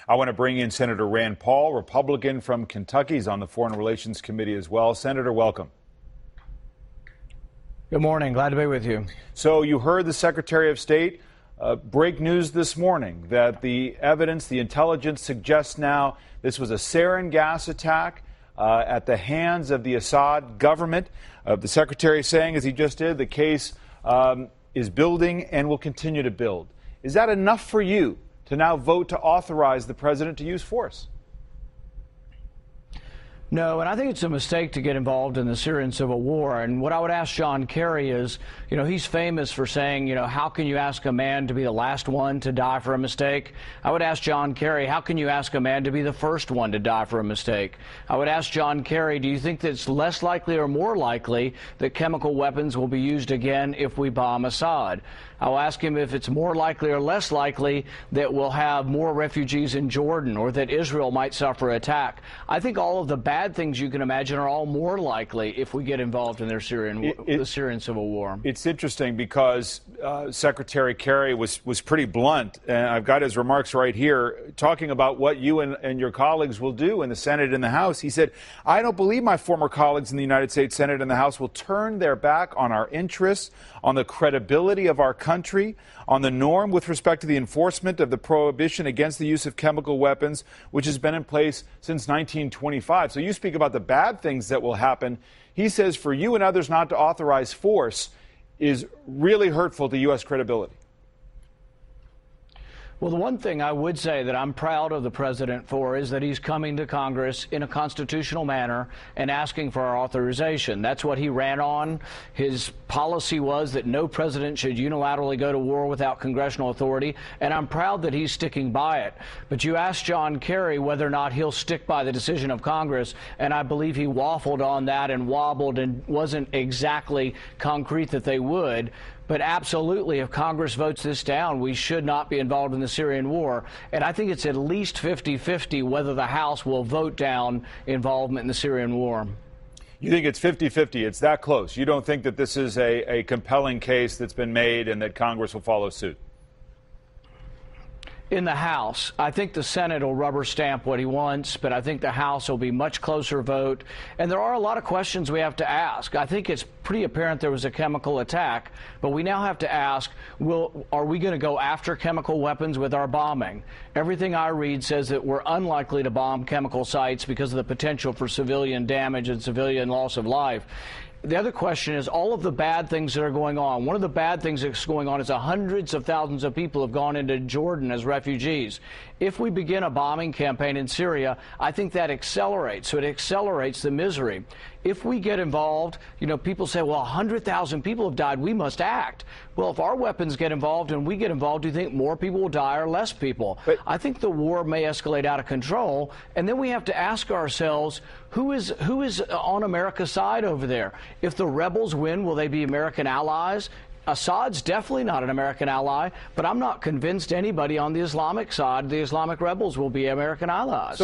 I want to bring in Senator Rand Paul, Republican from Kentucky. He's on the Foreign Relations Committee as well. Senator, welcome. Good morning. Glad to be with you. So you heard the Secretary of State break news this morning that the evidence, the intelligence suggests now this was a sarin gas attack at the hands of the Assad government. The Secretary saying, as he just did, the case is building and will continue to build. Is that enough for you to now vote to authorize the president to use force? No, and I think it's a mistake to get involved in the Syrian civil war. And what I would ask John Kerry is, he's famous for saying, how can you ask a man to be the last one to die for a mistake? I would ask John Kerry, how can you ask a man to be the first one to die for a mistake? I would ask John Kerry, do you think that it's less likely or more likely that chemical weapons will be used again if we bomb Assad? I'll ask him if it's more likely or less likely that we'll have more refugees in Jordan or that Israel might suffer attack. I think all of the bad things you can imagine are all more likely if we get involved in the Syrian civil war. It's interesting because Secretary Kerry was pretty blunt, and I've got his remarks right here, talking about what you and your colleagues will do in the Senate and the House. He said, I don't believe my former colleagues in the United States Senate and the House will turn their back on our interests, on the credibility of our country, on the norm with respect to the enforcement of the prohibition against the use of chemical weapons, which has been in place since 1925. So you speak about the bad things that will happen. He says for you and others not to authorize force is really hurtful to U.S. credibility. Well, the one thing I would say that I'm proud of the president for is that he's coming to Congress in a constitutional manner and asking for our authorization. That's what he ran on. His policy was that no president should unilaterally go to war without congressional authority, and I'm proud that he's sticking by it. But you asked John Kerry whether or not he'll stick by the decision of Congress, and I believe he waffled on that and wobbled and wasn't exactly concrete that they would. But absolutely, if Congress votes this down, we should not be involved in the Syrian war. And I think it's at least 50-50 whether the House will vote down involvement in the Syrian war. You think it's 50-50? It's that close? You don't think that this is a compelling case that's been made and that Congress will follow suit? In the House, I think the Senate will rubber stamp what he wants, but I think the House will be much closer vote. And there are a lot of questions we have to ask. I think it's pretty apparent there was a chemical attack, but we now have to ask, are we going to go after chemical weapons with our bombing? Everything I read says that we're unlikely to bomb chemical sites because of the potential for civilian damage and civilian loss of life. The other question is all of the bad things that are going on. One of the bad things that's going on is hundreds of thousands of people have gone into Jordan as refugees. If we begin a bombing campaign in Syria, I think that accelerates. So it accelerates the misery. If we get involved, people say, well, 100,000 people have died. We must act. Well, if our weapons get involved and we get involved, do you think more people will die or less people? But I think the war may escalate out of control. And then we have to ask ourselves, who is on America's side over there? If the rebels win, will they be American allies? Assad's definitely not an American ally, but I'm not convinced anybody on the Islamic side, the Islamic rebels, will be American allies.